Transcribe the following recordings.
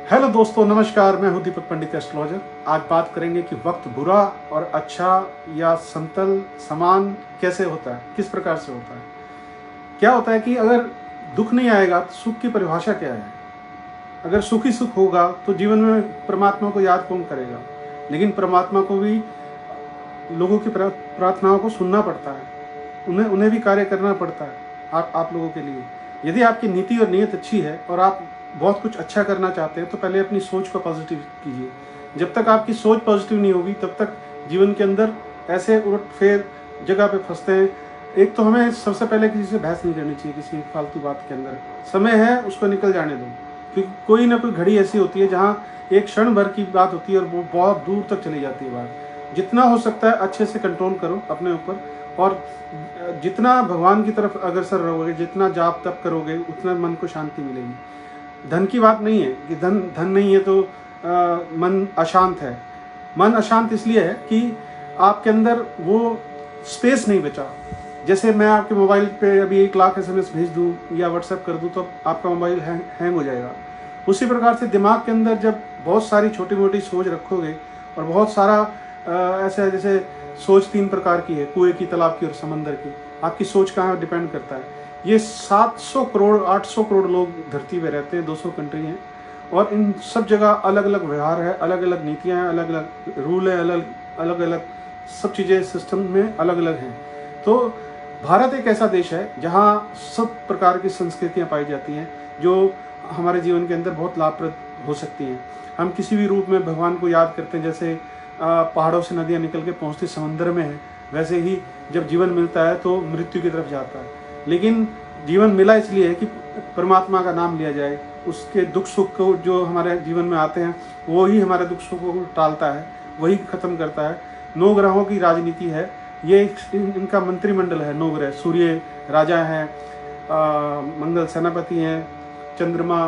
Hello दोस्तों, नमस्कार। मैं हूं दीपक पंडित एस्ट्रोलॉजर। आज बात करेंगे कि वक्त बुरा और अच्छा या समतल समान कैसे होता है, किस प्रकार से होता है। क्या होता है कि अगर दुख नहीं आएगा तो सुख की परिभाषा क्या है। अगर सुख ही सुख होगा तो जीवन में परमात्मा को याद कौन करेगा। लेकिन परमात्मा को भी लोगों की प्रार्थनाओं को सुनना पड़ता है, उन्हें भी कार्य करना पड़ता है आप लोगों के लिए। यदि आपकी नीति और नीयत अच्छी है और आप बहुत कुछ अच्छा करना चाहते हैं तो पहले अपनी सोच को पॉजिटिव कीजिए। जब तक आपकी सोच पॉजिटिव नहीं होगी तब तक जीवन के अंदर ऐसे उलट-फेर जगह पे फंसते हैं। एक तो हमें सबसे पहले किसी से बहस नहीं करनी चाहिए, किसी फालतू बात के अंदर। समय है उसको निकल जाने दो, क्योंकि कोई ना कोई घड़ी ऐसी होती है जहाँ एक क्षण भर की बात होती है और वो बहुत दूर तक चली जाती है बात। जितना हो सकता है अच्छे से कंट्रोल करो अपने ऊपर, और जितना भगवान की तरफ अग्रसर रहोगे, जितना जाप तप करोगे, उतना मन को शांति मिलेगी। धन की बात नहीं है कि धन नहीं है तो मन अशांत है। मन अशांत इसलिए है कि आपके अंदर वो स्पेस नहीं बचा। जैसे मैं आपके मोबाइल पे अभी 1 लाख SMS भेज दूं या व्हाट्सएप कर दूं तो आपका मोबाइल हैंग हो जाएगा। उसी प्रकार से दिमाग के अंदर जब बहुत सारी छोटी मोटी सोच रखोगे और बहुत सारा ऐसे जैसे सोच 3 प्रकार की है, कुएं की, तालाब की और समंदर की। आपकी सोच कहाँ डिपेंड करता है। ये 700 करोड़ 800 करोड़ लोग धरती पे रहते हैं, 200 कंट्री हैं, और इन सब जगह अलग अलग व्यवहार है, अलग अलग नीतियाँ हैं, अलग अलग रूल है, अलग अलग सब चीज़ें सिस्टम में अलग अलग हैं। तो भारत एक ऐसा देश है जहाँ सब प्रकार की संस्कृतियाँ पाई जाती हैं जो हमारे जीवन के अंदर बहुत लाभप्रद हो सकती हैं। हम किसी भी रूप में भगवान को याद करते हैं, जैसे पहाड़ों से नदियाँ निकल के पहुँचती समंदर में है, वैसे ही जब जीवन मिलता है तो मृत्यु की तरफ जाता है। लेकिन जीवन मिला इसलिए है कि परमात्मा का नाम लिया जाए, उसके दुख सुख को जो हमारे जीवन में आते हैं वो ही हमारे दुख सुख को टालता है, वही खत्म करता है। 9 ग्रहों की राजनीति है, ये इनका मंत्रिमंडल है। 9 ग्रह, सूर्य राजा हैं, मंगल सेनापति हैं, चंद्रमा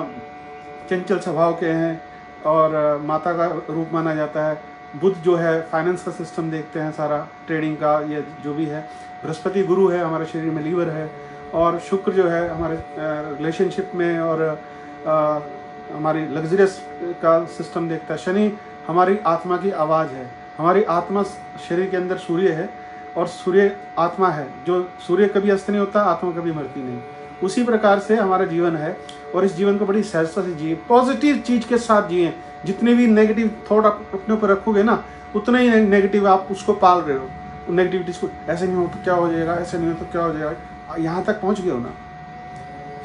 चंचल स्वभाव के हैं और माता का रूप माना जाता है। बुध जो है फाइनेंस का सिस्टम देखते हैं, सारा ट्रेडिंग का, ये जो भी है। बृहस्पति गुरु है, हमारे शरीर में लीवर है, और शुक्र जो है हमारे रिलेशनशिप में और हमारी लग्जरियस का सिस्टम देखता है। शनि हमारी आत्मा की आवाज़ है। हमारी आत्मा शरीर के अंदर सूर्य है और सूर्य आत्मा है। जो सूर्य कभी अस्त नहीं होता, आत्मा कभी मरती नहीं। उसी प्रकार से हमारा जीवन है, और इस जीवन को बड़ी सहजता से जिए, पॉजिटिव चीज़ के साथ जिए। जितने भी नेगेटिव थॉट आप अपने ऊपर रखोगे ना, उतना ही नेगेटिव आप उसको पाल रहे हो। नेगेटिविटीज को, ऐसे नहीं हो तो क्या हो जाएगा, ऐसे नहीं हो तो क्या हो जाएगा। यहाँ तक पहुँच गए हो ना,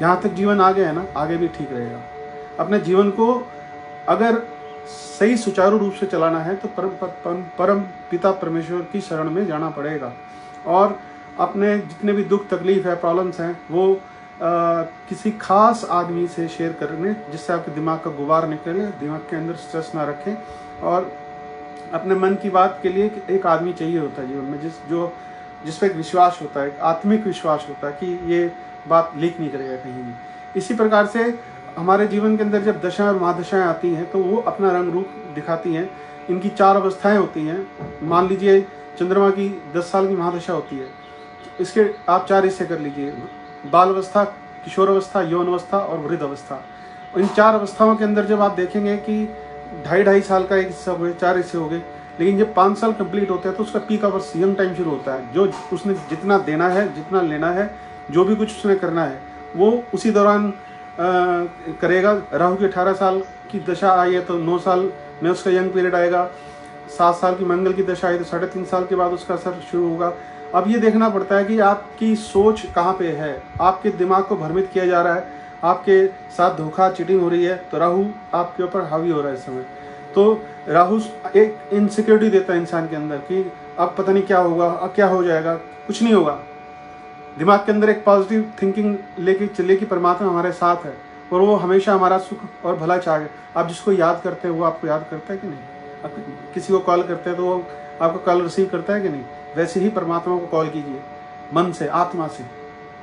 यहाँ तक जीवन आ गया है ना, आगे भी ठीक रहेगा। अपने जीवन को अगर सही सुचारू रूप से चलाना है तो परम पिता परमेश्वर की शरण में जाना पड़ेगा, और अपने जितने भी दुख तकलीफ है, प्रॉब्लम्स हैं, वो किसी खास आदमी से शेयर करने, जिससे आपके दिमाग का गुबार निकले, दिमाग के अंदर स्ट्रेस ना रखें। और अपने मन की बात के लिए एक आदमी चाहिए होता है जीवन में, जिस पर एक विश्वास होता है, एक आत्मिक विश्वास होता है कि ये बात लीक नहीं करेगा कहीं भी। इसी प्रकार से हमारे जीवन के अंदर जब दशाएं और महादशाएं आती हैं तो वो अपना रंग रूप दिखाती हैं। इनकी 4 अवस्थाएं होती हैं। मान लीजिए चंद्रमा की 10 साल की महादशा होती है, इसके आप 4 हिस्से कर लीजिए: बाल अवस्था, किशोर अवस्था, यौन अवस्था और वृद्ध अवस्था। इन 4 अवस्थाओं के अंदर जब आप देखेंगे कि 2.5 साल का एक हिस्सा हो गए, 4 हिस्से हो गए, लेकिन जब 5 साल कंप्लीट होते हैं तो उसका पीक आवर्स यंग टाइम शुरू होता है। जो उसने जितना देना है, जितना लेना है, जो भी कुछ उसने करना है, वो उसी दौरान करेगा। राहु की 18 साल की दशा आई है तो 9 साल में उसका यंग पीरियड आएगा। 7 साल की मंगल की दशा आई तो 3.5 साल के बाद उसका असर शुरू होगा। अब ये देखना पड़ता है कि आपकी सोच कहाँ पे है, आपके दिमाग को भ्रमित किया जा रहा है, आपके साथ धोखा चीटिंग हो रही है, तो राहु आपके ऊपर हावी हो रहा है इस समय। तो राहु एक इनसिक्योरिटी देता है इंसान के अंदर कि अब पता नहीं क्या होगा, अब क्या हो जाएगा। कुछ नहीं होगा। दिमाग के अंदर एक पॉजिटिव थिंकिंग लेके चलिए कि परमात्मा हमारे साथ है और वो हमेशा हमारा सुख और भला चाहे। आप जिसको याद करते हैं वो आपको याद करता है कि नहीं? आप किसी को कॉल करते हैं तो वो आपको कॉल रिसीव करता है कि नहीं? वैसे ही परमात्मा को कॉल कीजिए, मन से, आत्मा से।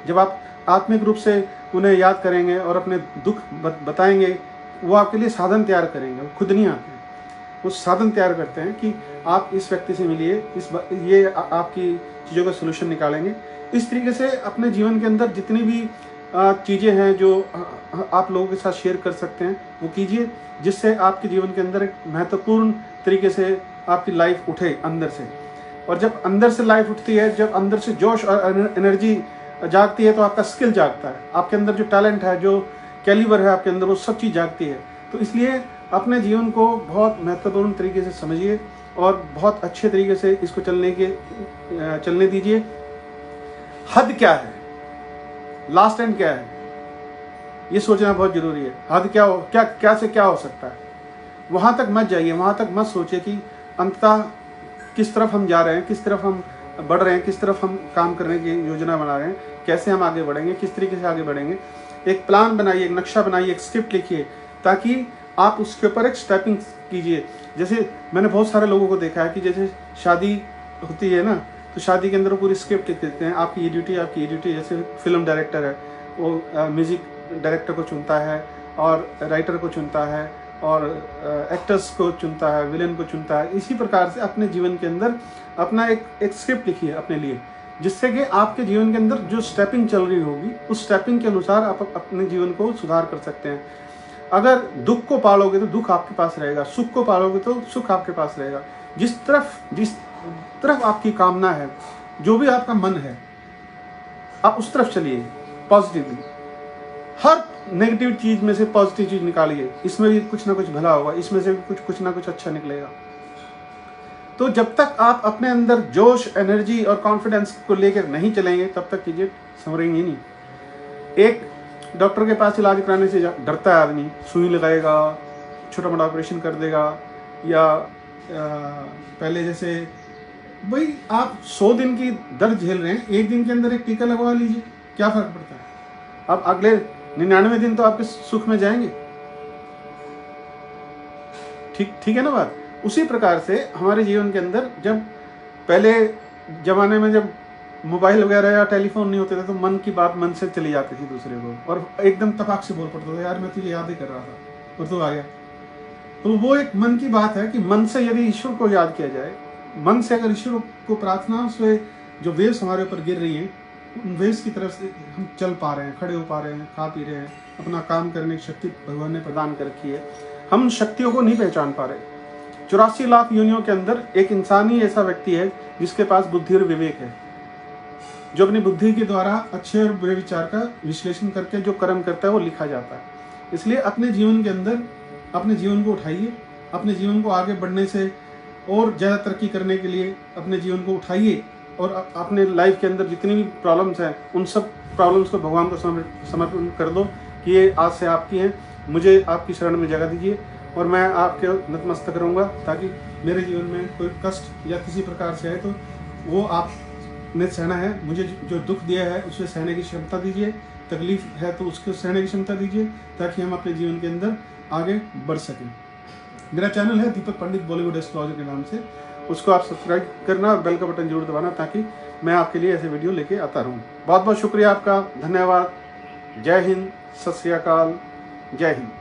जब आप आत्मिक रूप से उन्हें याद करेंगे और अपने दुख बताएंगे, वो आपके लिए साधन तैयार करेंगे। वो खुद नहीं आते हैं, वो साधन तैयार करते हैं कि आप इस व्यक्ति से मिलिए, ये आपकी चीज़ों का सोल्यूशन निकालेंगे। इस तरीके से अपने जीवन के अंदर जितनी भी चीज़ें हैं जो आप लोगों के साथ शेयर कर सकते हैं वो कीजिए, जिससे आपके जीवन के अंदर एक महत्वपूर्ण तरीके से आपकी लाइफ उठे अंदर से। और जब अंदर से लाइफ उठती है, जब अंदर से जोश और एनर्जी जागती है, तो आपका स्किल जागता है, आपके अंदर जो टैलेंट है, जो कैलिबर है आपके अंदर, वो सब चीज़ जागती है। तो इसलिए अपने जीवन को बहुत महत्वपूर्ण तरीके से समझिए और बहुत अच्छे तरीके से इसको चलने दीजिए। हद क्या है, लास्ट एंड क्या है, ये सोचना बहुत जरूरी है। हद क्या से क्या हो सकता है, वहां तक मत जाइए, वहां तक मत सोचिए कि अंततः किस तरफ हम जा रहे हैं, किस तरफ हम बढ़ रहे हैं, किस तरफ हम काम करने की योजना बना रहे हैं, कैसे हम आगे बढ़ेंगे, किस तरीके से आगे बढ़ेंगे। एक प्लान बनाइए, एक नक्शा बनाइए, एक स्क्रिप्ट लिखिए, ताकि आप उसके ऊपर एक स्टेपिंग कीजिए। जैसे मैंने बहुत सारे लोगों को देखा है कि जैसे शादी होती है ना, तो शादी के अंदर पूरी स्क्रिप्ट लिख देते हैं, आपकी ये ड्यूटी, आपकी ये ड्यूटी। जैसे फिल्म डायरेक्टर है, वो म्यूजिक डायरेक्टर को चुनता है और राइटर को चुनता है और एक्टर्स को चुनता है, विलेन को चुनता है। इसी प्रकार से अपने जीवन के अंदर अपना एक स्क्रिप्ट लिखिए अपने लिए, जिससे कि आपके जीवन के अंदर जो स्टेपिंग चल रही होगी, उस स्टेपिंग के अनुसार आप अपने जीवन को सुधार कर सकते हैं। अगर दुख को पालोगे तो दुख आपके पास रहेगा, सुख को पालोगे तो सुख आपके पास रहेगा। जिस तरफ आपकी कामना है, जो भी आपका मन है, आप उस तरफ चलिए पॉजिटिवली। हर नेगेटिव चीज में से पॉजिटिव चीज निकालिए, इसमें भी कुछ ना कुछ भला होगा, इसमें से भी कुछ ना कुछ अच्छा निकलेगा। तो जब तक आप अपने अंदर जोश, एनर्जी और कॉन्फिडेंस को लेकर नहीं चलेंगे, तब तक चीजें संभलेंगी नहीं। एक डॉक्टर के पास इलाज कराने से डरता है आदमी, सुई लगाएगा, छोटा मोटा ऑपरेशन कर देगा, या पहले जैसे भाई आप 100 दिन की दर्द झेल रहे हैं, एक दिन के अंदर एक टीका लगवा लीजिए, क्या फर्क पड़ता है। अब अगले 99 दिन तो आपके सुख में जाएंगे। ठीक है ना बात। उसी प्रकार से हमारे जीवन के अंदर, जब पहले जमाने में जब मोबाइल वगैरह या टेलीफोन नहीं होते थे, तो मन की बात मन से चली जाती थी दूसरे को, और एकदम तपाक से बोल पड़ता था, यार मैं तुझे याद ही कर रहा था और तू आ गया। तो वो एक मन की बात है कि मन से यदि ईश्वर को याद किया जाए, मन से अगर ईश्वर को प्रार्थना से जो वेव्स हमारे ऊपर गिर रही हैं, उन वेव्स की तरफ से हम चल पा रहे हैं, खड़े हो पा रहे हैं, खा पी रहे हैं, अपना काम करने की शक्ति भगवान ने प्रदान कर रखी है। हम शक्तियों को नहीं पहचान पा रहे। 84 लाख योनियों के अंदर एक इंसान ही ऐसा व्यक्ति है जिसके पास बुद्धि और विवेक है, जो अपनी बुद्धि के द्वारा अच्छे और बुरे विचार का विश्लेषण करके जो कर्म करता है वो लिखा जाता है। इसलिए अपने जीवन के अंदर अपने जीवन को उठाइए, अपने जीवन को आगे बढ़ने से और ज़्यादा तरक्की करने के लिए अपने जीवन को उठाइए, और अपने लाइफ के अंदर जितनी भी प्रॉब्लम्स हैं, उन सब प्रॉब्लम्स को भगवान को समर्पण कर दो कि ये आज से आपकी हैं, मुझे आपकी शरण में जगह दीजिए और मैं आपके नतमस्तक रहूँगा, ताकि मेरे जीवन में कोई कष्ट या किसी प्रकार से आए तो वो आपने सहना है। मुझे जो दुख दिया है उसे सहने की क्षमता दीजिए, तकलीफ है तो उसको सहने की क्षमता दीजिए, ताकि हम अपने जीवन के अंदर आगे बढ़ सकें। मेरा चैनल है दीपक पंडित बॉलीवुड एस्ट्रोलॉजर के नाम से, उसको आप सब्सक्राइब करना और बेल का बटन जरूर दबाना, ताकि मैं आपके लिए ऐसे वीडियो लेके आता रहूँ। बहुत बहुत शुक्रिया आपका, धन्यवाद। जय हिंद, सत श्री अकाल, जय हिंद।